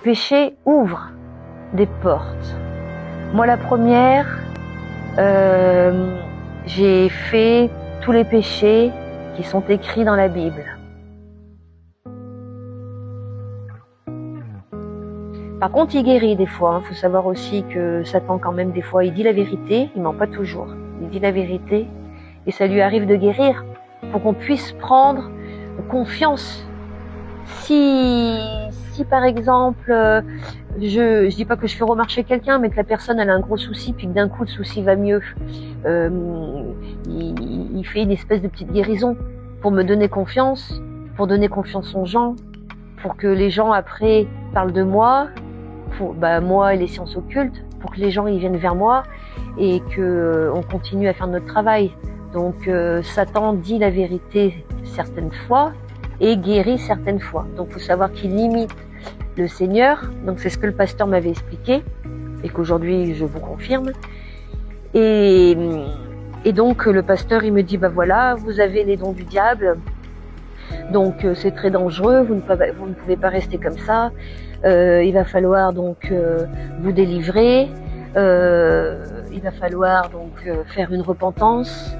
péché ouvre des portes. Moi, la première, j'ai fait tous les péchés qui sont écrits dans la Bible. Par contre, il guérit des fois. Faut savoir aussi que Satan, quand même, des fois, il dit la vérité. Il ment pas toujours. Il dit la vérité. Et ça lui arrive de guérir pour qu'on puisse prendre confiance. Si par exemple, je dis pas que je fais remarcher quelqu'un, mais que la personne elle a un gros souci, puis que d'un coup le souci va mieux, il fait une espèce de petite guérison pour me donner confiance, pour donner confiance aux gens, pour que les gens après parlent de moi, pour moi et les sciences occultes, pour que les gens ils viennent vers moi et que on continue à faire notre travail. Donc Satan dit la vérité certaines fois et guérit certaines fois. Donc faut savoir qu'il limite le Seigneur. Donc c'est ce que le pasteur m'avait expliqué et qu'aujourd'hui je vous confirme. Et donc le pasteur il me dit voilà, vous avez les dons du diable. Donc c'est très dangereux, vous ne pouvez pas rester comme ça. Il va falloir donc vous délivrer. Il va falloir donc faire une repentance.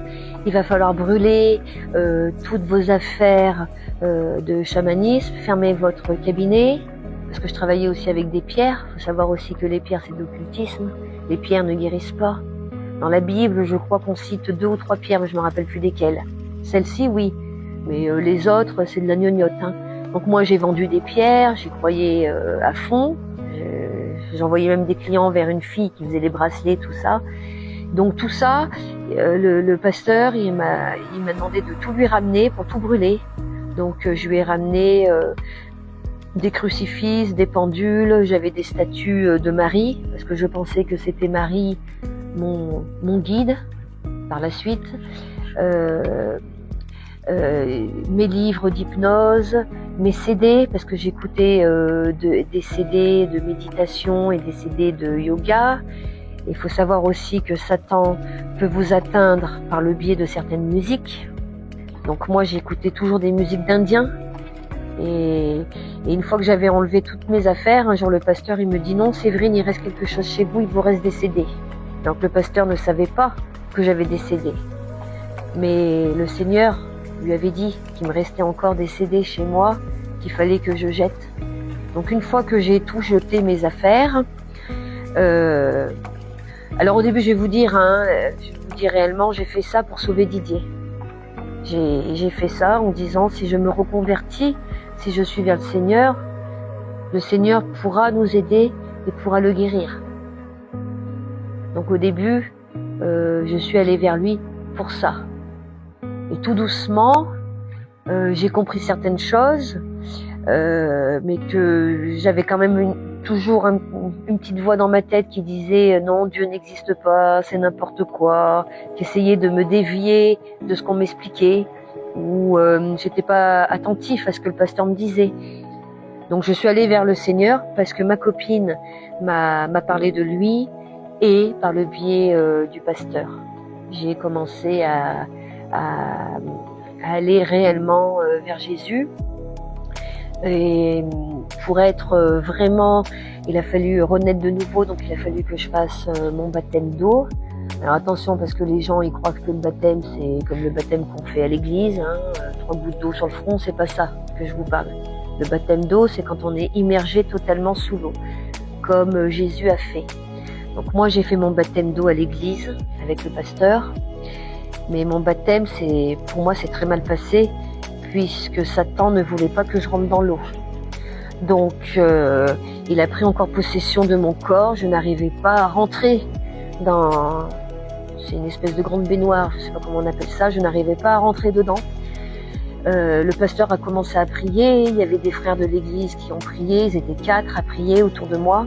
Il va falloir brûler toutes vos affaires de chamanisme, fermer votre cabinet, parce que je travaillais aussi avec des pierres. Il faut savoir aussi que les pierres, c'est de l'occultisme. Les pierres ne guérissent pas. Dans la Bible, je crois qu'on cite 2 ou 3 pierres, mais je ne me rappelle plus desquelles. Celle-ci, oui, mais les autres, c'est de la gnognotte. Donc moi, j'ai vendu des pierres, j'y croyais à fond. J'envoyais même des clients vers une fille qui faisait les bracelets, tout ça. Donc tout ça, le pasteur, il m'a demandé de tout lui ramener pour tout brûler. Donc je lui ai ramené des crucifixes, des pendules, j'avais des statues de Marie, parce que je pensais que c'était Marie mon guide par la suite. Mes livres d'hypnose, mes CD, parce que j'écoutais des CD de méditation et des CD de yoga. Il faut savoir aussi que Satan peut vous atteindre par le biais de certaines musiques. Donc moi j'écoutais toujours des musiques d'Indiens. Et une fois que j'avais enlevé toutes mes affaires, un jour le pasteur il me dit non Séverine, il reste quelque chose chez vous, il vous reste des CD. Donc le pasteur ne savait pas que j'avais des CD. Mais le Seigneur lui avait dit qu'il me restait encore des CD chez moi, qu'il fallait que je jette. Donc une fois que j'ai tout jeté mes affaires, alors au début je vais vous dire réellement, j'ai fait ça pour sauver Didier. J'ai fait ça en disant si je me reconvertis, si je suis vers le Seigneur pourra nous aider et pourra le guérir. Donc au début, je suis allée vers lui pour ça. Et tout doucement, j'ai compris certaines choses, mais que j'avais quand même toujours une petite voix dans ma tête qui disait non, Dieu n'existe pas, c'est n'importe quoi, qui essayait de me dévier de ce qu'on m'expliquait, ou j'étais pas attentif à ce que le pasteur me disait. Donc je suis allée vers le Seigneur parce que ma copine m'a parlé de lui et par le biais du pasteur. J'ai commencé à aller réellement vers Jésus. Et pour être vraiment, il a fallu renaître de nouveau, donc il a fallu que je fasse mon baptême d'eau. Alors attention, parce que les gens ils croient que le baptême c'est comme le baptême qu'on fait à l'église, 3 gouttes d'eau sur le front, c'est pas ça que je vous parle. Le baptême d'eau, c'est quand on est immergé totalement sous l'eau, comme Jésus a fait. Donc moi j'ai fait mon baptême d'eau à l'église avec le pasteur, mais mon baptême pour moi c'est très mal passé, puisque Satan ne voulait pas que je rentre dans l'eau. Donc il a pris encore possession de mon corps, je n'arrivais pas à rentrer dans... C'est une espèce de grande baignoire, je ne sais pas comment on appelle ça, je n'arrivais pas à rentrer dedans. Le pasteur a commencé à prier, il y avait des frères de l'église qui ont prié, ils étaient 4 à prier autour de moi.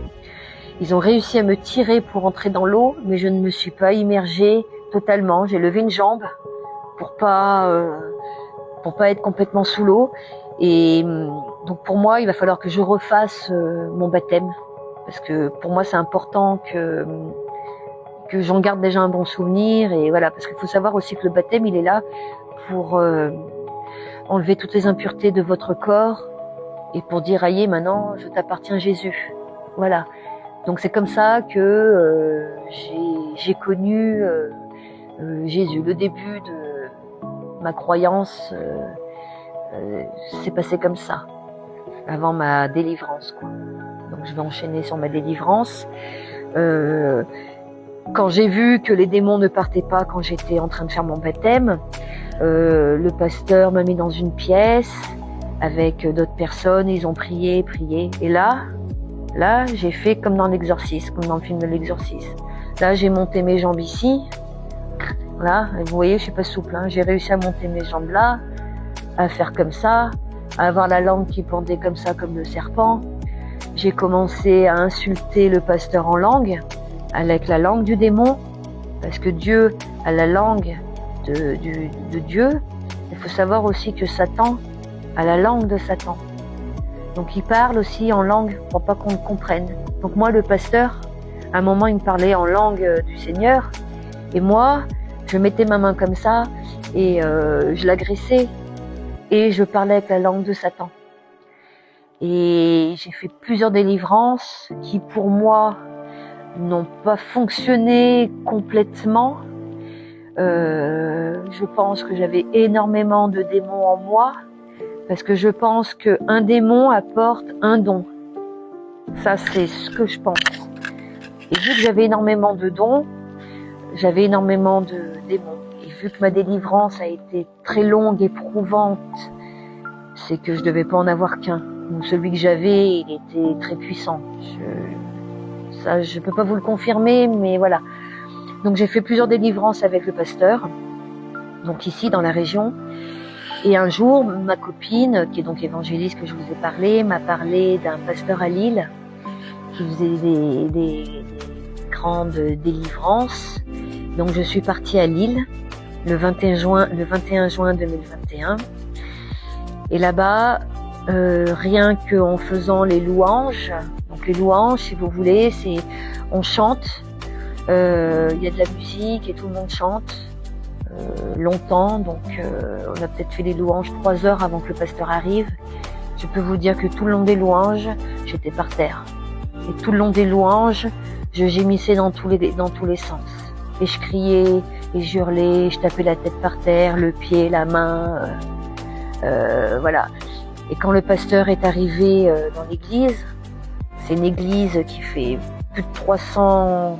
Ils ont réussi à me tirer pour entrer dans l'eau, mais je ne me suis pas immergée totalement. J'ai levé une jambe pour pas être complètement sous l'eau. Et donc pour moi, il va falloir que je refasse mon baptême, parce que pour moi c'est important que j'en garde déjà un bon souvenir. Et voilà, parce qu'il faut savoir aussi que le baptême il est là pour enlever toutes les impuretés de votre corps et pour dire « Aïe, maintenant, je t'appartiens Jésus ». Voilà. Donc c'est comme ça que j'ai connu Jésus. Le début de ma croyance s'est passé comme ça, avant ma délivrance, quoi. Donc je vais enchaîner sur ma délivrance. Quand j'ai vu que les démons ne partaient pas quand j'étais en train de faire mon baptême, le pasteur m'a mis dans une pièce avec d'autres personnes, ils ont prié, et là, j'ai fait comme dans l'exorcisme, comme dans le film de l'exorcisme. Là, j'ai monté mes jambes ici. Là, vous voyez, je suis pas souple, hein. J'ai réussi à monter mes jambes là, à faire comme ça, à avoir la langue qui pendait comme ça, comme le serpent. J'ai commencé à insulter le pasteur en langue, avec la langue du démon, parce que Dieu a la langue de Dieu. Il faut savoir aussi que Satan a la langue de Satan. Donc il parle aussi en langue pour pas qu'on le comprenne. Donc moi, le pasteur, à un moment, il me parlait en langue du Seigneur, et moi, je mettais ma main comme ça, et je l'agressais, et je parlais avec la langue de Satan. Et j'ai fait plusieurs délivrances qui, pour moi, n'ont pas fonctionné complètement. Je pense que j'avais énormément de démons en moi, parce que je pense qu'un démon apporte un don. Ça, c'est ce que je pense. Et vu que j'avais énormément de dons, j'avais énormément de démons. Et vu que ma délivrance a été très longue, éprouvante, c'est que je devais pas en avoir qu'un. Donc celui que j'avais, il était très puissant. Ça, je peux pas vous le confirmer, mais voilà. Donc j'ai fait plusieurs délivrances avec le pasteur, donc ici dans la région. Et un jour, ma copine, qui est donc évangéliste que je vous ai parlé, m'a parlé d'un pasteur à Lille qui faisait des grandes délivrances. Donc je suis partie à Lille le 21 juin 2021. Et là-bas, rien qu'en faisant les louanges, donc les louanges, si vous voulez, c'est on chante, il y a de la musique et tout le monde chante longtemps, donc on a peut-être fait les louanges 3 heures avant que le pasteur arrive. Je peux vous dire que tout le long des louanges, j'étais par terre. Et tout le long des louanges, je gémissais dans tous les sens. Et je criais, et je hurlais, je tapais la tête par terre, le pied, la main, voilà. Et quand le pasteur est arrivé dans l'église, c'est une église qui fait plus de 300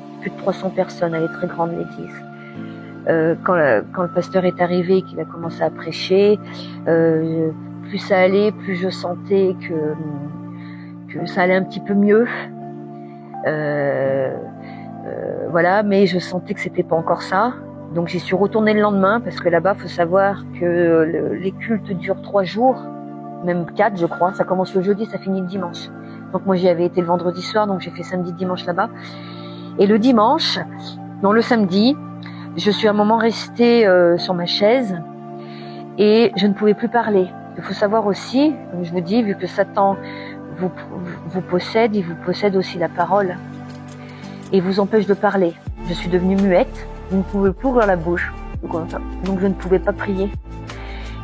personnes, elle est très grande l'église. Quand le pasteur est arrivé et qu'il a commencé à prêcher, plus ça allait, plus je sentais que ça allait un petit peu mieux. Voilà, mais je sentais que c'était pas encore ça. Donc j'y suis retournée le lendemain parce que là-bas, faut savoir que les cultes durent 3 jours, même 4 je crois. Ça commence le jeudi, ça finit le dimanche. Donc moi j'y avais été le vendredi soir, donc j'ai fait samedi, dimanche là-bas. Et le dimanche, non le samedi, je suis un moment restée sur ma chaise et je ne pouvais plus parler. Il faut savoir aussi, comme je vous dis, vu que Satan vous possède, il vous possède aussi la parole et vous empêche de parler. Je suis devenue muette, je ne pouvais plus ouvrir la bouche, donc je ne pouvais pas prier.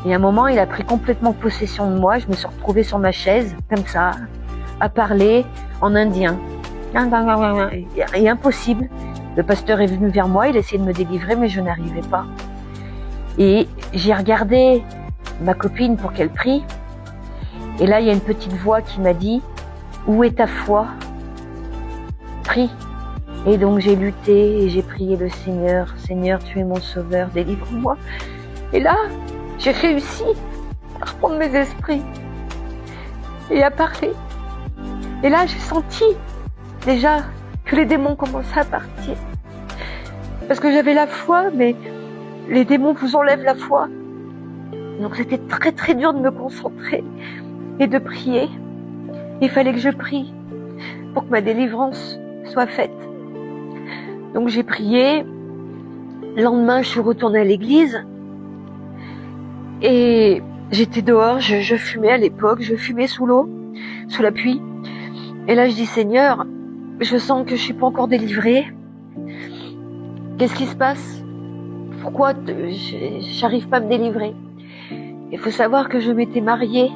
Et à un moment, il a pris complètement possession de moi. Je me suis retrouvée sur ma chaise, comme ça, à parler en indien. Et impossible. Le pasteur est venu vers moi, il essayait de me délivrer, mais je n'arrivais pas. Et j'ai regardé ma copine pour qu'elle prie. Et là, il y a une petite voix qui m'a dit « Où est ta foi ? Prie !» Et donc j'ai lutté et j'ai prié le Seigneur. « Seigneur, tu es mon sauveur, délivre-moi !» Et là, j'ai réussi à reprendre mes esprits et à parler. Et là, j'ai senti déjà que les démons commençaient à partir. Parce que j'avais la foi, mais les démons vous enlèvent la foi. Donc c'était très très dur de me concentrer et de prier. Il fallait que je prie pour que ma délivrance soit faite. Donc j'ai prié. Le lendemain, je suis retournée à l'église. Et j'étais dehors, je fumais à l'époque, je fumais sous l'eau, sous la pluie. Et là, je dis, Seigneur, je sens que je suis pas encore délivrée. Qu'est-ce qui se passe? Pourquoi j'arrive pas à me délivrer? Il faut savoir que je m'étais mariée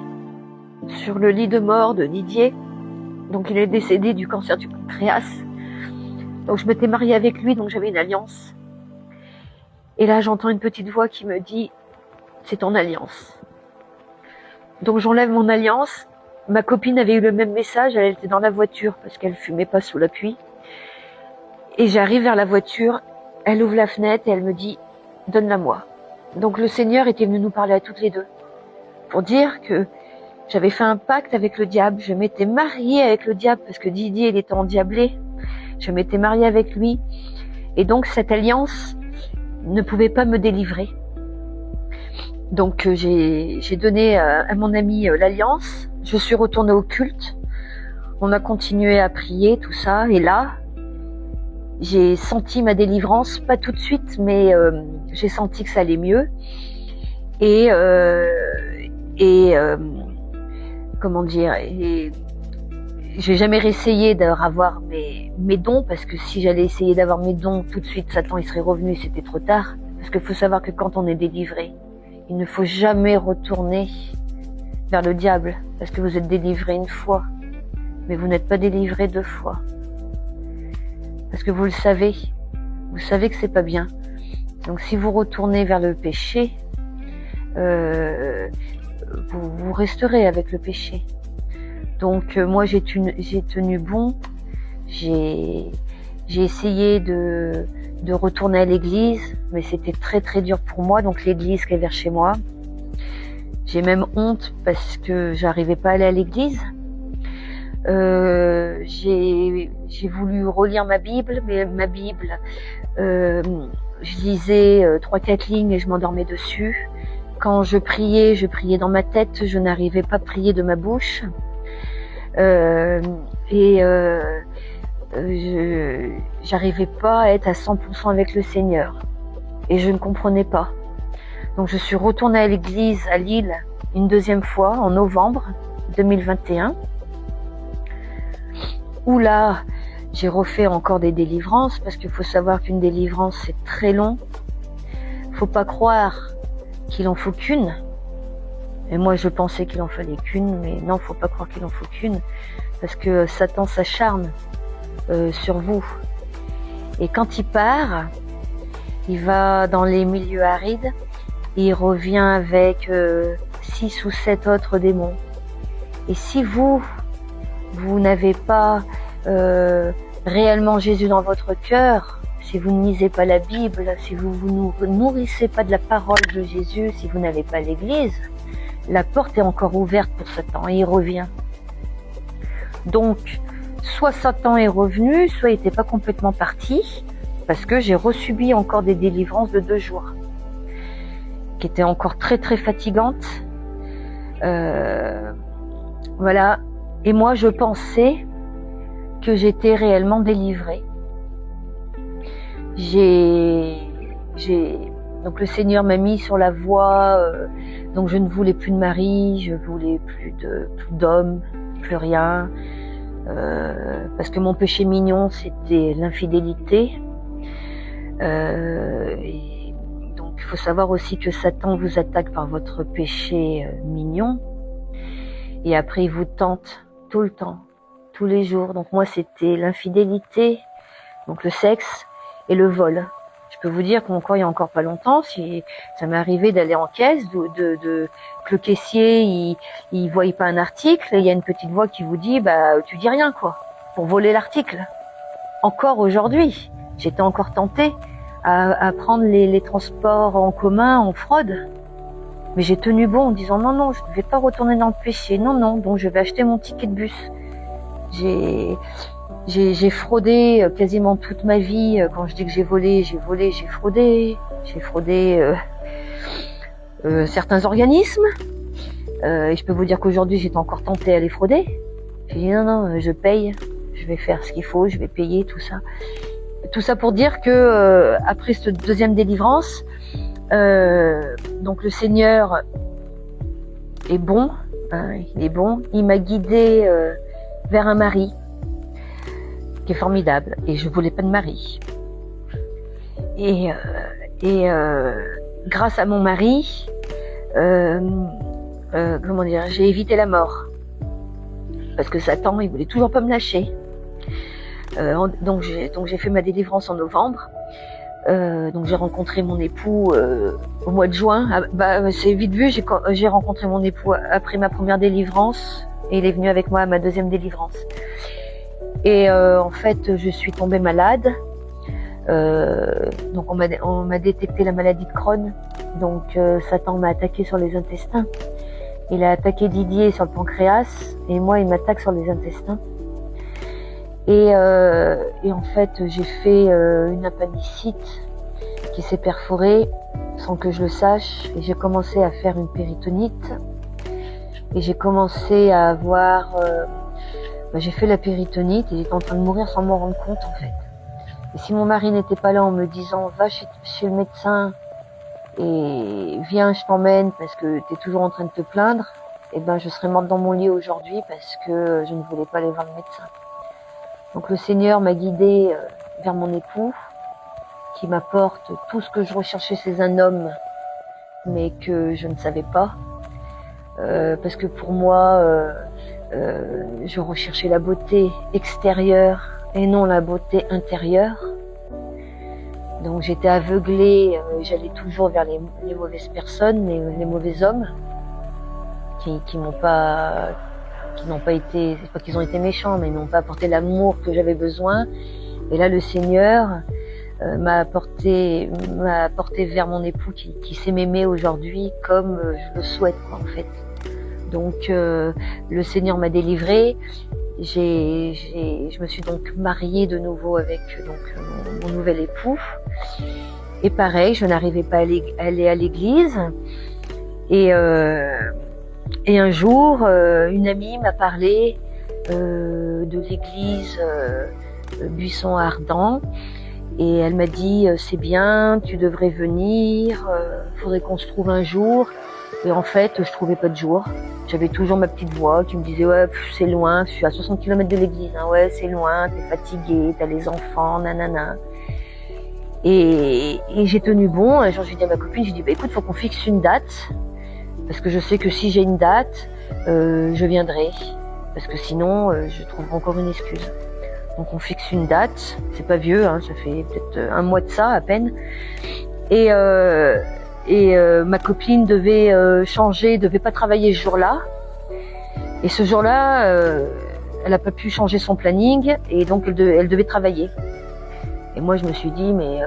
sur le lit de mort de Didier. Donc il est décédé du cancer du pancréas. Donc je m'étais mariée avec lui, donc j'avais une alliance. Et là j'entends une petite voix qui me dit « c'est ton alliance ». Donc j'enlève mon alliance. Ma copine avait eu le même message, elle était dans la voiture parce qu'elle fumait pas sous la pluie. Et j'arrive vers la voiture, elle ouvre la fenêtre et elle me dit « donne-la moi ». Donc le Seigneur était venu nous parler à toutes les deux pour dire que j'avais fait un pacte avec le diable, je m'étais mariée avec le diable parce que Didier il était endiablé, je m'étais mariée avec lui et donc cette alliance ne pouvait pas me délivrer. Donc j'ai donné à mon ami l'alliance, je suis retournée au culte, on a continué à prier, tout ça, et là, j'ai senti ma délivrance, pas tout de suite, mais j'ai senti que ça allait mieux. Et comment dire, et j'ai jamais essayé d'avoir mes dons, parce que si j'allais essayer d'avoir mes dons tout de suite, Satan il serait revenu, c'était trop tard. Parce qu'il faut savoir que quand on est délivré, il ne faut jamais retourner vers le diable, parce que vous êtes délivré une fois, mais vous n'êtes pas délivré deux fois. Parce que vous savez que c'est pas bien. Donc si vous retournez vers le péché, vous resterez avec le péché. Donc moi j'ai tenu bon, j'ai essayé de retourner à l'église, mais c'était très très dur pour moi, donc l'église qui est vers chez moi. J'ai même honte parce que j'arrivais pas à aller à l'église. J'ai voulu relire ma Bible, mais ma Bible, je lisais 3-4 lignes et je m'endormais dessus. Quand je priais dans ma tête, je n'arrivais pas à prier de ma bouche. J'arrivais pas à être à 100% avec le Seigneur. Et je ne comprenais pas. Donc je suis retournée à l'église à Lille une deuxième fois en novembre 2021. Où là, j'ai refait encore des délivrances, parce qu'il faut savoir qu'une délivrance, c'est très long. Faut pas croire qu'il en faut qu'une. Et moi, je pensais qu'il en fallait qu'une, mais non, faut pas croire qu'il en faut qu'une, parce que Satan s'acharne sur vous. Et quand il part, il va dans les milieux arides, et il revient avec 6 ou 7 autres démons. Et si vous n'avez pas réellement Jésus dans votre cœur, si vous ne lisez pas la Bible, si vous ne nourrissez pas de la parole de Jésus, si vous n'allez pas à l'église, la porte est encore ouverte pour Satan et il revient. Donc, soit Satan est revenu, soit il n'était pas complètement parti, parce que j'ai resubi encore des délivrances de 2 jours, qui étaient encore très très fatigantes. Voilà. Et moi, je pensais que j'étais réellement délivrée. Donc le Seigneur m'a mis sur la voie, donc je ne voulais plus de mari, je voulais plus d'homme, plus rien, parce que mon péché mignon, c'était l'infidélité. Et donc il faut savoir aussi que Satan vous attaque par votre péché mignon, et après il vous tente tout le temps, tous les jours. Donc moi c'était l'infidélité, donc le sexe et le vol. Je peux vous dire qu'encore il y a encore pas longtemps, si ça m'est arrivé d'aller en caisse, que le caissier il voyait pas un article, et il y a une petite voix qui vous dit bah tu dis rien quoi, pour voler l'article. Encore aujourd'hui, j'étais encore tentée à prendre les transports en commun en fraude. Mais j'ai tenu bon en disant non, je ne vais pas retourner dans le péché, non, donc je vais acheter mon ticket de bus. J'ai fraudé quasiment toute ma vie. Quand je dis que j'ai fraudé. J'ai fraudé certains organismes. Et je peux vous dire qu'aujourd'hui, j'étais encore tentée à les frauder. J'ai dit non, je paye, je vais faire ce qu'il faut, je vais payer tout ça. Tout ça pour dire que après cette deuxième délivrance, donc le Seigneur est bon, hein, il est bon. Il m'a guidée vers un mari qui est formidable, et je voulais pas de mari. Et grâce à mon mari, comment dire, j'ai évité la mort. parce que Satan, il voulait toujours pas me lâcher. Donc j'ai fait ma délivrance en novembre. Donc j'ai rencontré mon époux au mois de juin. C'est vite vu, j'ai rencontré mon époux après ma première délivrance et il est venu avec moi à ma deuxième délivrance. Et en fait, je suis tombée malade. Donc on m'a détecté la maladie de Crohn. Donc Satan m'a attaqué sur les intestins. Il a attaqué Didier sur le pancréas et moi il m'attaque sur les intestins. Et en fait j'ai fait une appendicite qui s'est perforée sans que je le sache et j'ai commencé à faire une péritonite et j'ai commencé à avoir j'ai fait la péritonite et j'étais en train de mourir sans m'en rendre compte en fait. Et si mon mari n'était pas là en me disant va chez le médecin et viens je t'emmène parce que t'es toujours en train de te plaindre, et ben je serais morte dans mon lit aujourd'hui parce que je ne voulais pas aller voir le médecin. Donc le Seigneur m'a guidée vers mon époux qui m'apporte tout ce que je recherchais chez un homme mais que je ne savais pas parce que pour moi je recherchais la beauté extérieure et non la beauté intérieure. Donc j'étais aveuglée, j'allais toujours vers les mauvaises personnes, les mauvais hommes qui n'ont pas été, c'est pas qu'ils ont été méchants, mais ils n'ont pas apporté l'amour que j'avais besoin. Et là le Seigneur m'a apporté vers mon époux qui sait m'aimer aujourd'hui comme je le souhaite en fait. Donc le Seigneur m'a délivrée. Je me suis donc mariée de nouveau avec mon nouvel époux. Et pareil, je n'arrivais pas à aller à l'église. Et un jour, une amie m'a parlé de l'église Buisson Ardent. Et elle m'a dit, c'est bien, tu devrais venir, faudrait qu'on se trouve un jour. Et en fait, je trouvais pas de jour. J'avais toujours ma petite voix qui me disait ouais c'est loin, je suis à 60 km de l'église, hein, ouais c'est loin, t'es fatiguée, t'as les enfants, nanana. Et j'ai tenu bon. Un jour j'ai dit à ma copine, j'ai dit bah écoute faut qu'on fixe une date parce que je sais que si j'ai une date, je viendrai parce que sinon je trouverai encore une excuse. Donc on fixe une date, c'est pas vieux, hein, ça fait peut-être un mois de ça à peine. Et ma copine devait devait pas travailler ce jour-là. Et ce jour-là, elle a pas pu changer son planning et donc elle devait travailler. Et moi je me suis dit mais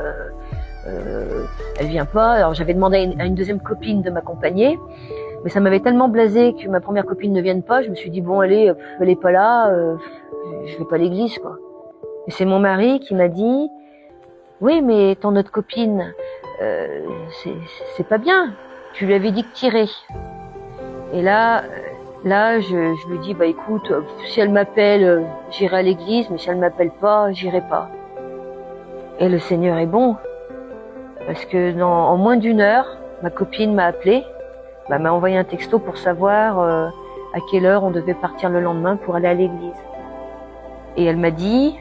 elle vient pas. Alors j'avais demandé à une deuxième copine de m'accompagner, mais ça m'avait tellement blasé que ma première copine ne vienne pas. Je me suis dit bon allez, elle est pas là, je vais pas à l'église quoi. Et c'est mon mari qui m'a dit oui mais ton autre copine c'est pas bien. Tu lui avais dit que t'irais. Et là, je lui dis, bah écoute, si elle m'appelle, j'irai à l'église, mais si elle m'appelle pas, j'irai pas. Et le Seigneur est bon, parce que en moins d'une heure, ma copine m'a appelé, m'a envoyé un texto pour savoir à quelle heure on devait partir le lendemain pour aller à l'église. Et elle m'a dit,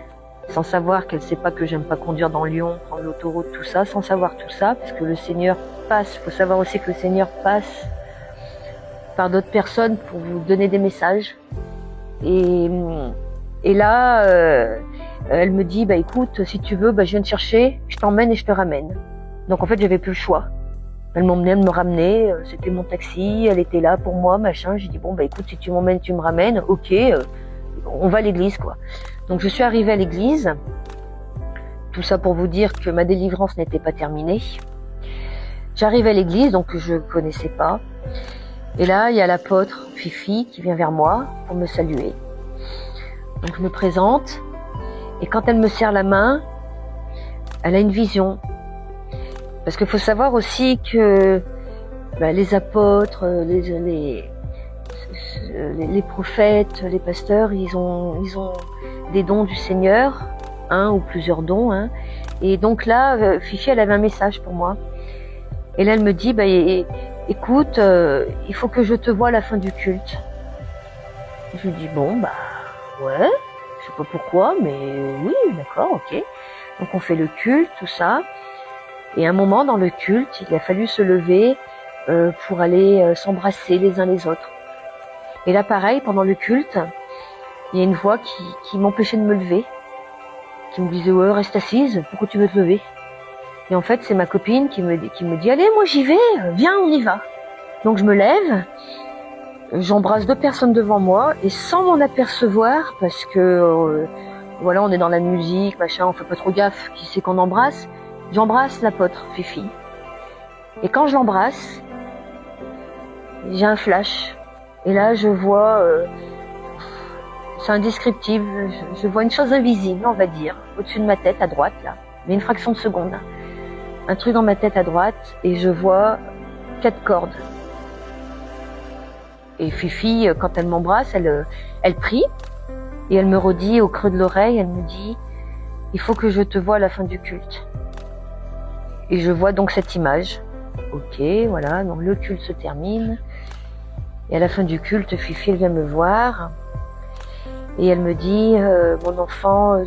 sans savoir qu'elle sait pas que j'aime pas conduire dans Lyon, prendre l'autoroute, tout ça, sans savoir tout ça, parce que le Seigneur passe, faut savoir aussi que le Seigneur passe par d'autres personnes pour vous donner des messages. Et là, elle me dit, bah écoute, si tu veux, bah je viens te chercher, je t'emmène et je te ramène. Donc en fait, j'avais plus le choix. Elle m'emmenait, elle me ramenait, c'était mon taxi, elle était là pour moi, machin. J'ai dit bon bah écoute, si tu m'emmènes, tu me ramènes, ok, on va à l'église quoi. Donc je suis arrivée à l'église, tout ça pour vous dire que ma délivrance n'était pas terminée. J'arrive à l'église, donc je connaissais pas. Et là, il y a l'apôtre Fifi qui vient vers moi pour me saluer. Donc je me présente, et quand elle me serre la main, elle a une vision. Parce qu'il faut savoir aussi que les apôtres, les prophètes, les pasteurs, ils ont des dons du Seigneur, un ou plusieurs dons. Hein. Et donc là, Fifi, elle avait un message pour moi. Et là, elle me dit, écoute, il faut que je te voie à la fin du culte. Je lui dis, bon, ouais, je sais pas pourquoi, mais oui, d'accord, ok. Donc on fait le culte, tout ça. Et à un moment, dans le culte, il a fallu se lever pour aller s'embrasser les uns les autres. Et là, pareil, pendant le culte, il y a une voix qui m'empêchait de me lever, qui me disait ouais, reste assise, pourquoi tu veux te lever? Et en fait c'est ma copine qui me dit allez, moi j'y vais, viens, on y va. Donc je me lève, j'embrasse 2 personnes devant moi et sans m'en apercevoir, parce que voilà, on est dans la musique, machin, on fait pas trop gaffe qui c'est qu'on embrasse. J'embrasse l'apôtre Fifi. Et quand je l'embrasse, j'ai un flash. Et là, je vois, c'est indescriptible, je vois une chose invisible, on va dire, au-dessus de ma tête, à droite, là. Mais une fraction de seconde. Un truc dans ma tête à droite, et je vois 4 cordes. Et Fifi, quand elle m'embrasse, elle prie, et elle me redit au creux de l'oreille, elle me dit « Il faut que je te voie à la fin du culte ». Et je vois donc cette image. Ok, voilà, donc le culte se termine. Et à la fin du culte, Fifi, elle vient me voir. Et elle me dit « Mon enfant,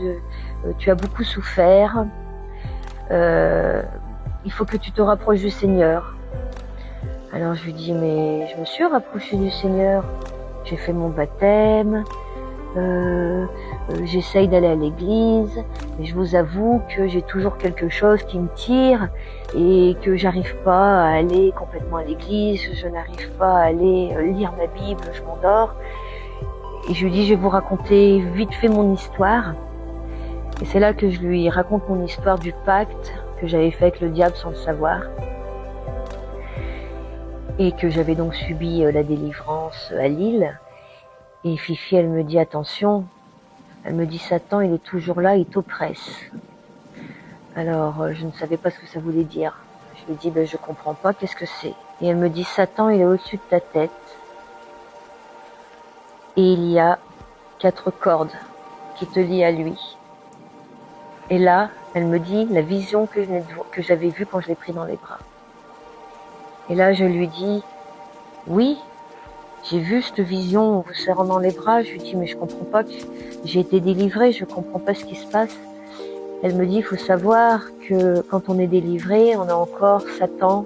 tu as beaucoup souffert. Il faut que tu te rapproches du Seigneur. » Alors je lui dis « Mais je me suis rapprochée du Seigneur. J'ai fait mon baptême. J'essaye d'aller à l'église, mais je vous avoue que j'ai toujours quelque chose qui me tire et que j'arrive pas à aller complètement à l'église, je n'arrive pas à aller lire ma Bible, je m'endors. » Et je lui dis, je vais vous raconter vite fait mon histoire. Et c'est là que je lui raconte mon histoire du pacte que j'avais fait avec le diable sans le savoir. Et que j'avais donc subi la délivrance à Lille. Et Fifi, elle me dit, attention, elle me dit, Satan, il est toujours là, il t'oppresse. Alors, je ne savais pas ce que ça voulait dire. Je lui dis, je comprends pas, qu'est-ce que c'est? Et elle me dit, Satan, il est au-dessus de ta tête. Et il y a 4 cordes qui te lient à lui. Et là, elle me dit, la vision que j'avais vue quand je l'ai pris dans les bras. Et là, je lui dis, oui, j'ai vu cette vision en vous serrant dans les bras. Je lui dis, mais je comprends pas, j'ai été délivrée, je comprends pas ce qui se passe. Elle me dit, il faut savoir que quand on est délivré, on a encore Satan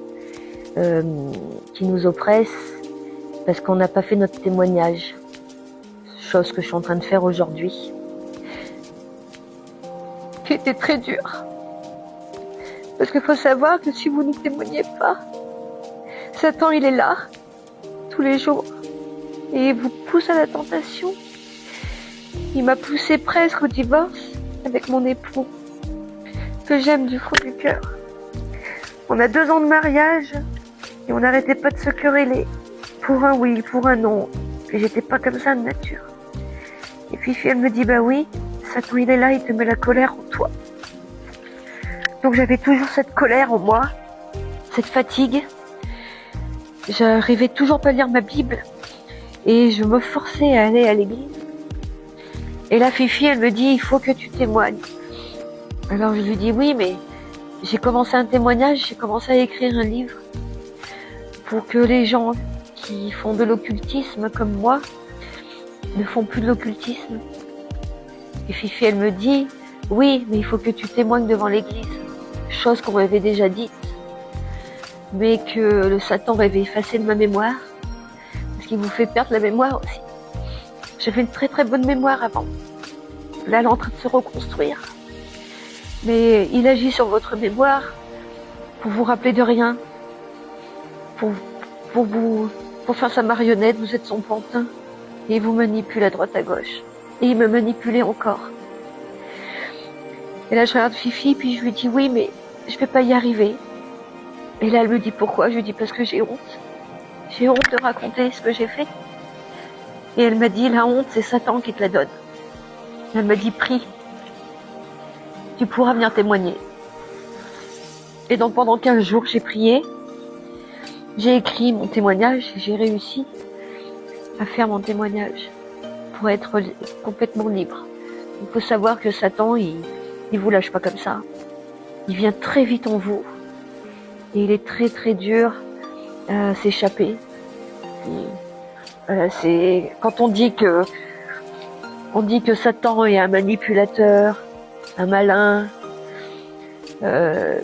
qui nous oppresse parce qu'on n'a pas fait notre témoignage. Chose que je suis en train de faire aujourd'hui. Qui était très dur. Parce qu'il faut savoir que si vous ne témoignez pas, Satan il est là, tous les jours. Et il vous pousse à la tentation. Il m'a poussé presque au divorce avec mon époux, que j'aime du fond du cœur. On a 2 ans de mariage et on n'arrêtait pas de se quereller. Pour un oui, pour un non. Et j'étais pas comme ça de nature. Et Fifi, elle me dit, oui, Satan il est là, il te met la colère en toi. Donc j'avais toujours cette colère en moi, cette fatigue. J'arrivais toujours pas à lire ma Bible. Et je me forçais à aller à l'église. Et là, Fifi, elle me dit, il faut que tu témoignes. Alors je lui dis, oui, mais j'ai commencé un témoignage, j'ai commencé à écrire un livre pour que les gens qui font de l'occultisme comme moi ne font plus de l'occultisme. Et Fifi, elle me dit, oui, mais il faut que tu témoignes devant l'église. Chose qu'on m'avait déjà dite, mais que le Satan avait effacé de ma mémoire, parce qu'il vous fait perdre la mémoire aussi. J'avais une très très bonne mémoire avant. Là, elle est en train de se reconstruire. Mais il agit sur votre mémoire pour vous rappeler de rien, pour faire sa marionnette, vous êtes son pantin. Et il vous manipule à droite à gauche. Et il me manipulait encore. Et là, je regarde Fifi, puis je lui dis, oui, mais je vais pas y arriver. Et là, elle me dit, pourquoi? Je lui dis, parce que j'ai honte. J'ai honte de raconter ce que j'ai fait. Et elle m'a dit, la honte, c'est Satan qui te la donne. Elle m'a dit, prie. Tu pourras venir témoigner. Et donc, pendant 15 jours, j'ai prié. J'ai écrit mon témoignage et j'ai réussi à faire mon témoignage pour être complètement libre. Il faut savoir que Satan, il vous lâche pas comme ça. Il vient très vite en vous. Et il est très très dur à s'échapper. C'est quand on dit que Satan est un manipulateur, un malin, un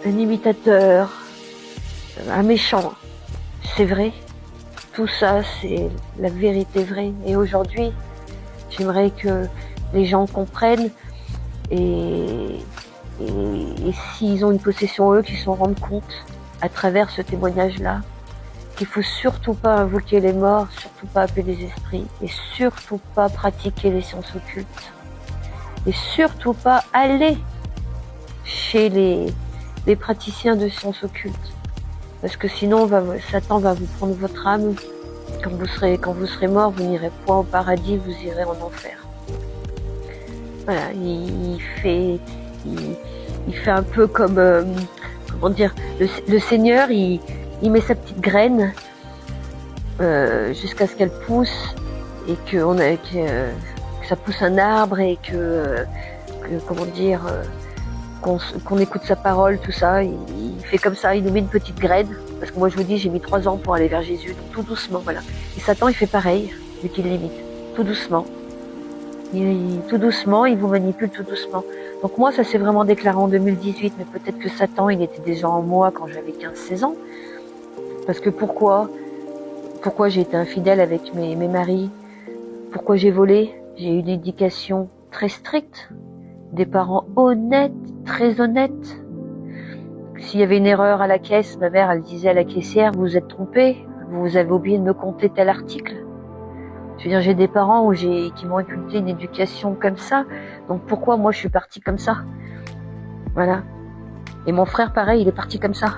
imitateur, un méchant. C'est vrai. Tout ça, c'est la vérité vraie. Et aujourd'hui, J'aimerais que les gens comprennent et s'ils ont une possession, eux, qu'ils s'en rendent compte à travers ce témoignage-là, qu'il faut surtout pas invoquer les morts, surtout pas appeler les esprits, et surtout pas pratiquer les sciences occultes, et surtout pas aller chez les praticiens de sciences occultes, parce que sinon Satan va vous prendre votre âme. Quand vous serez mort, vous n'irez point au paradis, vous irez en enfer. Voilà, il fait un peu comme, comment dire, le Seigneur, il met sa petite graine jusqu'à ce qu'elle pousse et que ça pousse un arbre et que comment dire, qu'on écoute sa parole, tout ça. Il fait comme ça, il nous met une petite graine. Parce que moi je vous dis, j'ai mis 3 ans pour aller vers Jésus, donc tout doucement, voilà. Et Satan il fait pareil, vu qu'il l'imite, tout doucement. Tout doucement, il vous manipule tout doucement. Donc moi ça s'est vraiment déclaré en 2018, mais peut-être que Satan il était déjà en moi quand j'avais 15-16 ans. Parce que pourquoi j'ai été infidèle avec mes maris? Pourquoi j'ai volé? J'ai eu une éducation très stricte, des parents honnêtes, très honnêtes. S'il y avait une erreur à la caisse, ma mère elle disait à la caissière, vous vous êtes trompé, vous avez oublié de me compter tel article. Je veux dire, j'ai des parents qui m'ont inculqué une éducation comme ça, donc pourquoi moi je suis partie comme ça? Voilà. Et mon frère pareil, il est parti comme ça.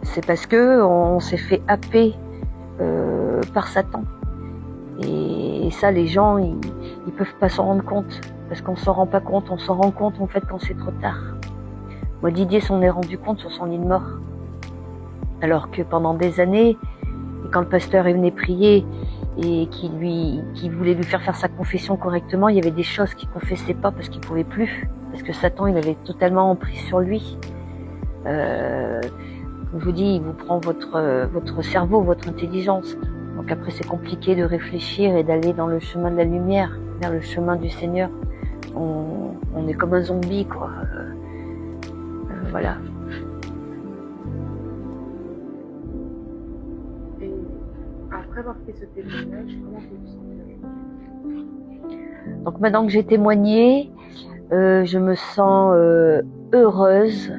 C'est parce que on s'est fait happer par Satan. Et ça, les gens, ils peuvent pas s'en rendre compte, parce qu'on s'en rend pas compte. On s'en rend compte en fait quand c'est trop tard. Moi, Didier s'en est rendu compte sur son lit de mort. Alors que pendant des années, quand le pasteur est venu prier et qui voulait lui faire sa confession correctement, il y avait des choses qu'il confessait pas parce qu'il pouvait plus, parce que Satan, il avait totalement emprise sur lui. Comme je vous dis, il vous prend votre cerveau, votre intelligence. Donc après, c'est compliqué de réfléchir et d'aller dans le chemin de la lumière, vers le chemin du Seigneur. On est comme un zombie, quoi. Voilà. Et après avoir fait ce témoignage, comment vous vous sentez aujourd'hui? Donc maintenant que j'ai témoigné, je me sens heureuse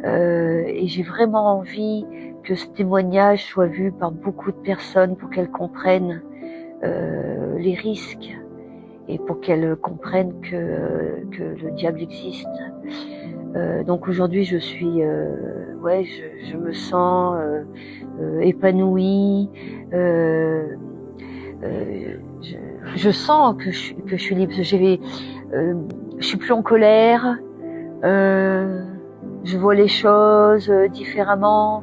et j'ai vraiment envie que ce témoignage soit vu par beaucoup de personnes pour qu'elles comprennent les risques et pour qu'elles comprennent que le diable existe. Donc aujourd'hui, je suis, je me sens épanouie. Je sens que je suis libre. Je suis plus en colère. Je vois les choses différemment.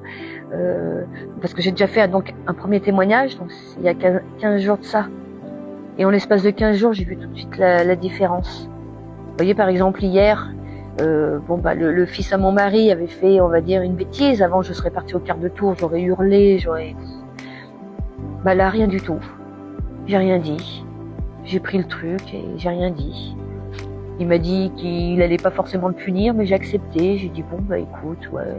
Parce que j'ai déjà fait un premier témoignage, donc il y a 15 jours de ça. Et en l'espace de 15 jours, j'ai vu tout de suite la différence. Vous voyez, par exemple, hier, le fils à mon mari avait fait, on va dire, une bêtise. Avant, je serais partie au quart de tour, j'aurais hurlé, là, rien du tout. J'ai rien dit. J'ai pris le truc et j'ai rien dit. Il m'a dit qu'il allait pas forcément le punir, mais j'ai accepté. J'ai dit écoute, ouais.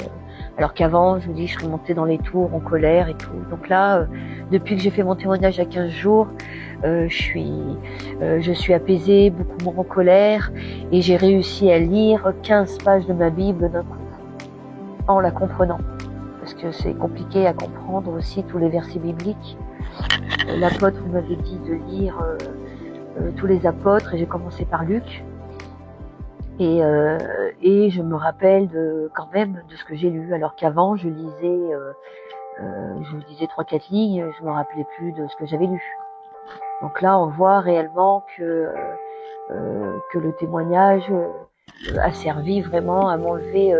Alors qu'avant, je vous dis, je serais montée dans les tours en colère et tout. Donc là, depuis que j'ai fait mon témoignage à 15 jours, je suis apaisée, beaucoup moins en colère, et j'ai réussi à lire 15 pages de ma Bible d'un coup, en la comprenant. Parce que c'est compliqué à comprendre aussi tous les versets bibliques. L'apôtre m'avait dit de lire tous les apôtres, et j'ai commencé par Luc. Et je me rappelle quand même de ce que j'ai lu, alors qu'avant je lisais 3-4 lignes, je me rappelais plus de ce que j'avais lu. Donc là, on voit réellement que le témoignage a servi vraiment à m'enlever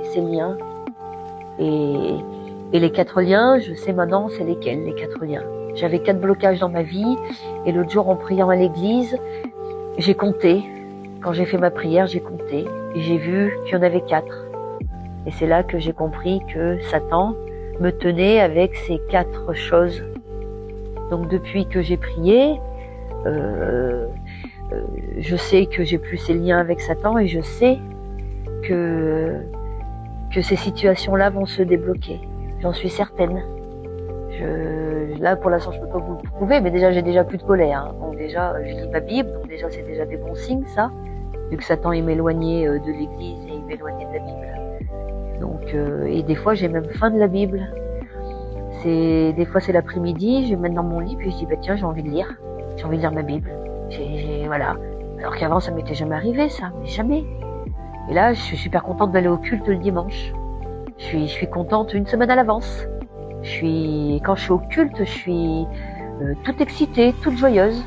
ces liens. Et les 4 liens, je sais maintenant c'est lesquels, les 4 liens. J'avais 4 blocages dans ma vie, et l'autre jour en priant à l'église, j'ai compté. Quand j'ai fait ma prière, j'ai compté et j'ai vu qu'il y en avait 4. Et c'est là que j'ai compris que Satan me tenait avec ces 4 choses. Donc depuis que j'ai prié, je sais que j'ai plus ces liens avec Satan, et je sais que ces situations-là vont se débloquer. J'en suis certaine. là, pour l'instant, je peux pas vous le prouver, mais déjà, j'ai déjà plus de colère. Hein. Donc déjà, je lis ma Bible, donc déjà, c'est déjà des bons signes, ça. Vu que Satan, il m'éloignait de l'église et il m'éloignait de la Bible. Donc, et des fois, j'ai même faim de la Bible. Des fois, c'est l'après-midi, je vais me mettre dans mon lit, puis je dis, bah tiens, j'ai envie de lire. J'ai envie de lire ma Bible. Voilà. Alors qu'avant, ça m'était jamais arrivé, ça. Mais jamais. Et là, je suis super contente d'aller au culte le dimanche. Je suis contente une semaine à l'avance. Quand je suis au culte, je suis toute excitée, toute joyeuse.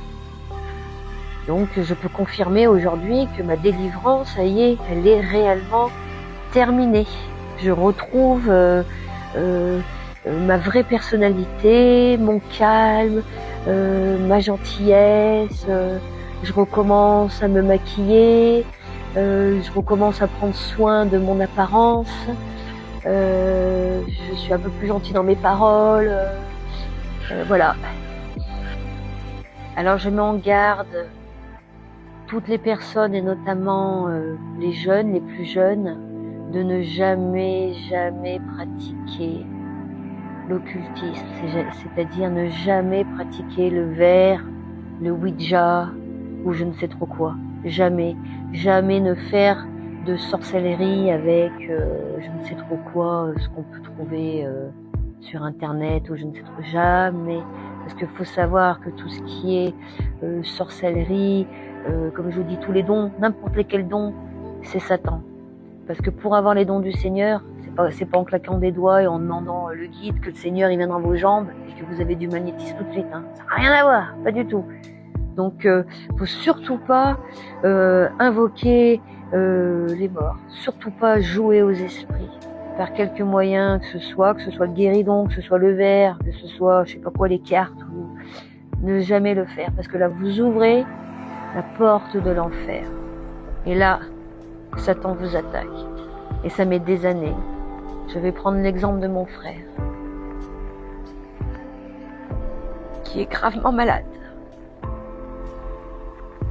Donc, je peux confirmer aujourd'hui que ma délivrance, ça y est, elle est réellement terminée. Je retrouve ma vraie personnalité, mon calme, ma gentillesse. Je recommence à me maquiller. Je recommence à prendre soin de mon apparence. Je suis un peu plus gentille dans mes paroles. Voilà. Alors je mets en garde toutes les personnes et notamment les jeunes, les plus jeunes, de ne jamais pratiquer l'occultisme, c'est-à-dire ne jamais pratiquer le verre, le Ouija ou je ne sais trop quoi. Jamais ne faire de sorcellerie avec je ne sais trop quoi, ce qu'on peut trouver sur internet ou je ne sais trop, jamais. Parce qu'il faut savoir que tout ce qui est sorcellerie, comme je vous dis, tous les dons, n'importe lesquels dons, c'est Satan. Parce que pour avoir les dons du Seigneur, c'est pas en claquant des doigts et en demandant le guide que le Seigneur il vient dans vos jambes et que vous avez du magnétisme tout de suite. Hein. Ça n'a rien à voir, pas du tout. Donc, faut surtout pas invoquer les morts, surtout pas jouer aux esprits par quelque moyen que ce soit le guéridon, que ce soit le verre, que ce soit je sais pas quoi les cartes, ou ne jamais le faire parce que là vous ouvrez la porte de l'enfer et là Satan vous attaque et ça met des années. Je vais prendre l'exemple de mon frère qui est gravement malade.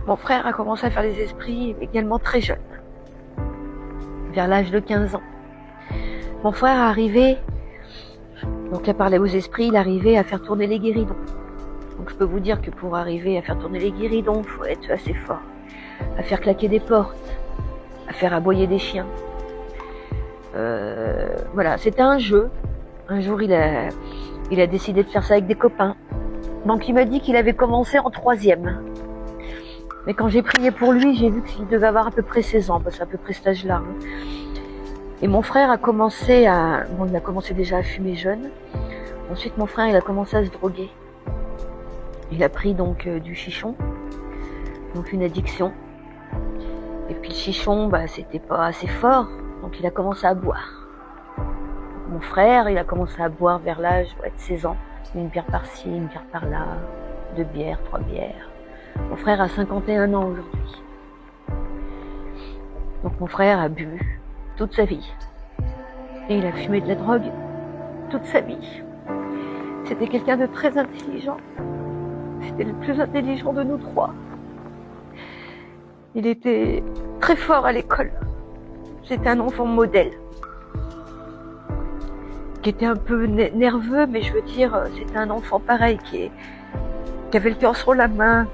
Mon frère a commencé à faire des esprits également très jeune, vers l'âge de 15 ans. Mon frère arrivait, donc à parler aux esprits, il arrivait à faire tourner les guéridons. Donc je peux vous dire que pour arriver à faire tourner les guéridons, il faut être assez fort. À faire claquer des portes, à faire aboyer des chiens. Voilà, c'était un jeu. Un jour, il a décidé de faire ça avec des copains. Donc il m'a dit qu'il avait commencé en 3e. Mais quand j'ai prié pour lui, j'ai vu qu'il devait avoir à peu près 16 ans, parce que c'est à peu près cet âge-là. Et mon frère a commencé il a commencé déjà à fumer jeune. Ensuite, mon frère, il a commencé à se droguer. Il a pris donc du chichon, donc une addiction. Et puis le chichon, c'était pas assez fort, donc il a commencé à boire. Mon frère, il a commencé à boire vers l'âge de 16 ans. Une bière par-ci, une bière par-là, 2 bières, 3 bières. Mon frère a 51 ans aujourd'hui. Donc mon frère a bu toute sa vie. Et il a fumé de la drogue toute sa vie. C'était quelqu'un de très intelligent. C'était le plus intelligent de nous 3. Il était très fort à l'école. C'était un enfant modèle. Qui était un peu nerveux, mais je veux dire, c'était un enfant pareil, qui avait le cœur sur la main,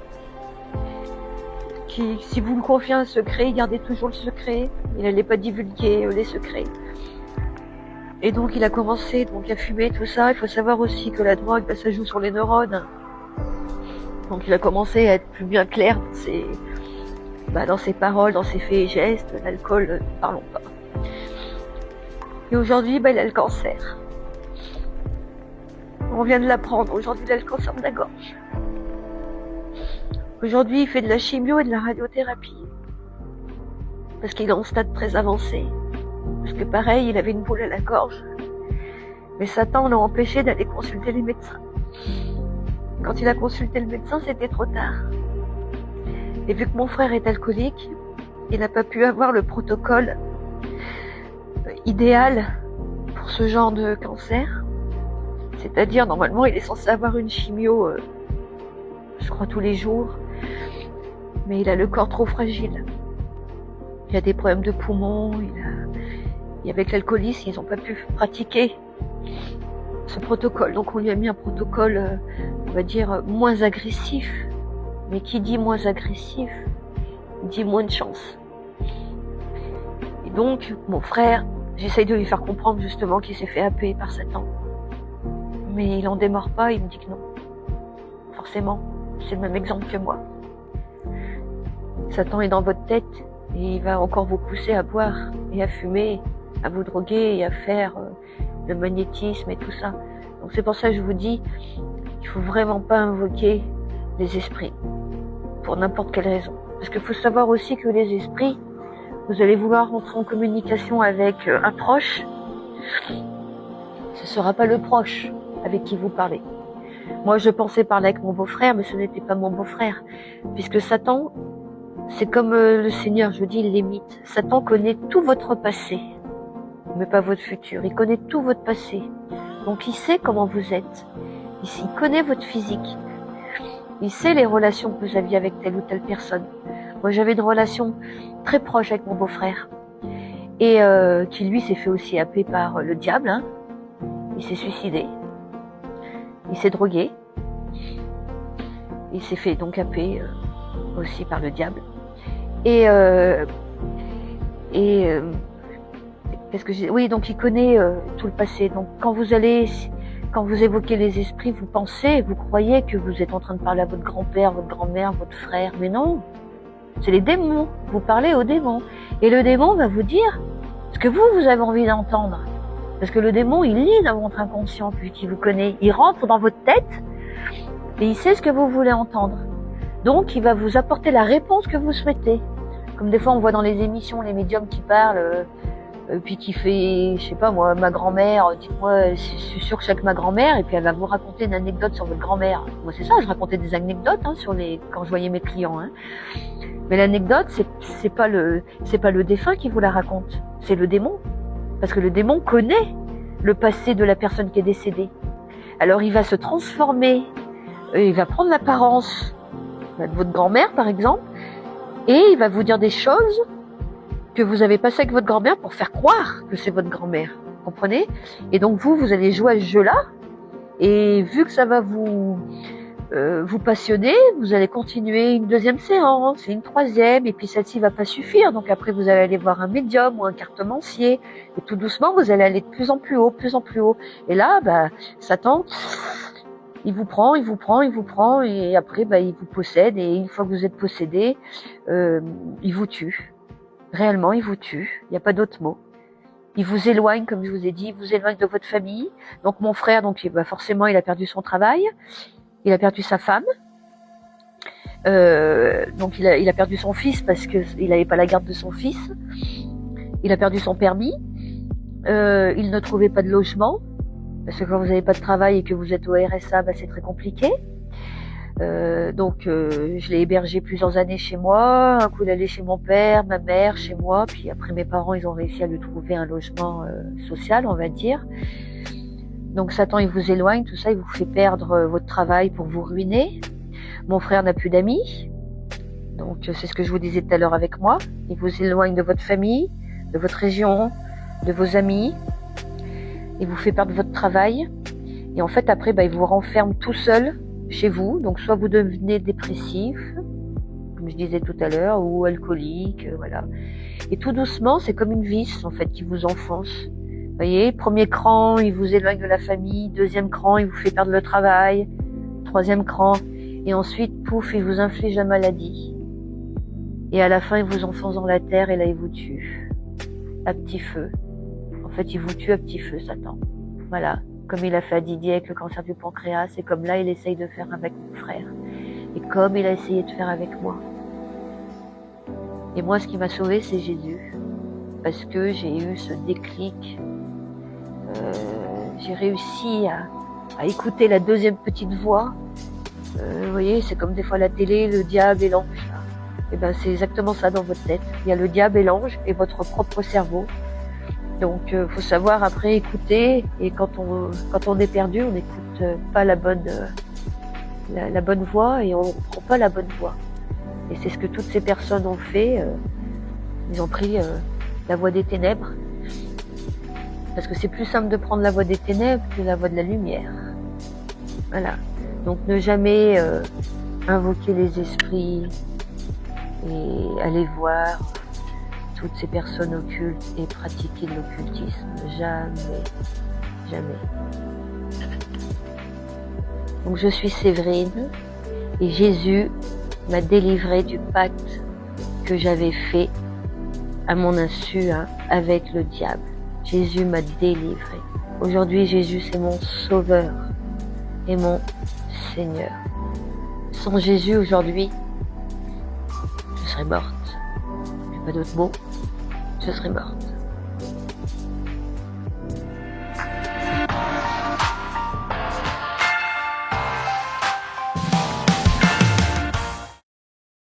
qui, si vous lui confiez un secret, il gardait toujours le secret, il n'allait pas divulguer les secrets. Et donc il a commencé à fumer tout ça. Il faut savoir aussi que la drogue, ça joue sur les neurones. Donc il a commencé à être plus bien clair dans ses paroles, dans ses faits et gestes. L'alcool, ne parlons pas. Et aujourd'hui, il a le cancer. On vient de l'apprendre. Aujourd'hui, il a le cancer de la gorge. Aujourd'hui, il fait de la chimio et de la radiothérapie. Parce qu'il est en stade très avancé. Parce que pareil, il avait une boule à la gorge. Mais Satan l'a empêché d'aller consulter les médecins. Quand il a consulté le médecin, c'était trop tard. Et vu que mon frère est alcoolique, il n'a pas pu avoir le protocole idéal pour ce genre de cancer. C'est-à-dire, normalement, il est censé avoir une chimio, je crois, tous les jours. Mais il a le corps trop fragile. Il a des problèmes de poumons, et avec l'alcoolisme, ils n'ont pas pu pratiquer. ce protocole. Donc on lui a mis un protocole, on va dire, moins agressif. Mais qui dit moins agressif, dit moins de chance. Et donc, mon frère, j'essaye de lui faire comprendre justement qu'il s'est fait happer par Satan. Mais il en démord pas, il me dit que non. Forcément, c'est le même exemple que moi. Satan est dans votre tête et il va encore vous pousser à boire et à fumer, à vous droguer et à faire le magnétisme et tout ça. Donc c'est pour ça que je vous dis, il faut vraiment pas invoquer les esprits pour n'importe quelle raison. Parce qu'il faut savoir aussi que les esprits, vous allez vouloir entrer en communication avec un proche, ce ne sera pas le proche avec qui vous parlez. Moi, je pensais parler avec mon beau-frère, mais ce n'était pas mon beau-frère. Puisque Satan, c'est comme le Seigneur, je dis, il l'imite. Satan connaît tout votre passé, mais pas votre futur. Il connaît tout votre passé. Donc, il sait comment vous êtes. Il connaît votre physique. Il sait les relations que vous aviez avec telle ou telle personne. Moi, j'avais une relation très proche avec mon beau-frère. Et qui, lui, s'est fait aussi happer par le diable. Hein. Il s'est suicidé. Il s'est drogué. Il s'est fait donc happer aussi par le diable. Et qu'est-ce que j'ai... Oui, donc il connaît tout le passé. Donc quand vous évoquez les esprits, vous pensez, vous croyez que vous êtes en train de parler à votre grand-père, votre grand-mère, votre frère. Mais non, c'est les démons. Vous parlez aux démons. Et le démon va vous dire ce que vous avez envie d'entendre. Parce que le démon, il lit dans votre inconscient, puisqu'il vous connaît. Il rentre dans votre tête et il sait ce que vous voulez entendre. Donc, il va vous apporter la réponse que vous souhaitez. Comme des fois, on voit dans les émissions les médiums qui parlent, puis qui fait, je sais pas moi, ma grand-mère, dites-moi, je suis sûre que c'est avec ma grand-mère, et puis elle va vous raconter une anecdote sur votre grand-mère. Moi, c'est ça, je racontais des anecdotes hein, quand je voyais mes clients. Hein. Mais l'anecdote, c'est pas le défunt qui vous la raconte, c'est le démon. Parce que le démon connaît le passé de la personne qui est décédée. Alors il va se transformer, il va prendre l'apparence de votre grand-mère par exemple, et il va vous dire des choses que vous avez passées avec votre grand-mère pour faire croire que c'est votre grand-mère. Vous comprenez? Et donc vous allez jouer à ce jeu-là, et vu que ça va vous passionner, vous allez continuer une deuxième séance, et une troisième, et puis celle-ci va pas suffire. Donc après, vous allez aller voir un médium ou un cartomancier, et tout doucement, vous allez aller de plus en plus haut, plus en plus haut. Et là, Satan, il vous prend, et après, il vous possède, et une fois que vous êtes possédé, il vous tue. Réellement, il vous tue. Il n'y a pas d'autre mot. Il vous éloigne, comme je vous ai dit, il vous éloigne de votre famille. Donc mon frère, forcément, il a perdu son travail. Il a perdu sa femme, donc il a perdu son fils parce que il n'avait pas la garde de son fils. Il a perdu son permis. Il ne trouvait pas de logement parce que quand vous n'avez pas de travail et que vous êtes au RSA, c'est très compliqué. Donc je l'ai hébergé plusieurs années chez moi. Un coup il allait chez mon père, ma mère, chez moi. Puis après mes parents, ils ont réussi à lui trouver un logement social, on va dire. Donc Satan, il vous éloigne, tout ça, il vous fait perdre votre travail pour vous ruiner. Mon frère n'a plus d'amis. Donc c'est ce que je vous disais tout à l'heure avec moi. Il vous éloigne de votre famille, de votre région, de vos amis. Il vous fait perdre votre travail. Et en fait, après, il vous renferme tout seul chez vous. Donc soit vous devenez dépressif, comme je disais tout à l'heure, ou alcoolique, voilà. Et tout doucement, c'est comme une vis, en fait, qui vous enfonce. Vous voyez, premier cran, il vous éloigne de la famille. Deuxième cran, il vous fait perdre le travail. Troisième cran. Et ensuite, pouf, il vous inflige la maladie. Et à la fin, il vous enfonce dans la terre et là, il vous tue. À petit feu. En fait, il vous tue à petit feu, Satan. Voilà. Comme il a fait à Didier avec le cancer du pancréas. Et comme là, il essaye de faire avec mon frère. Et comme il a essayé de faire avec moi. Et moi, ce qui m'a sauvée, c'est Jésus. Parce que j'ai eu ce déclic. J'ai réussi à écouter la deuxième petite voix. Vous voyez, c'est comme des fois la télé, le diable et l'ange. Et c'est exactement ça dans votre tête. Il y a le diable et l'ange et votre propre cerveau. Donc, faut savoir après écouter. Et quand on est perdu, on n'écoute pas la bonne voie et on prend pas la bonne voie. Et c'est ce que toutes ces personnes ont fait. Ils ont pris la voie des ténèbres. Parce que c'est plus simple de prendre la voie des ténèbres que la voie de la lumière. Voilà. Donc ne jamais invoquer les esprits et aller voir toutes ces personnes occultes et pratiquer de l'occultisme. Jamais. Jamais. Donc je suis Séverine et Jésus m'a délivré du pacte que j'avais fait à mon insu avec le diable. Jésus m'a délivré. Aujourd'hui, Jésus, c'est mon sauveur et mon Seigneur. Sans Jésus, aujourd'hui, je serais morte. J'ai pas d'autre mot. Je serais morte.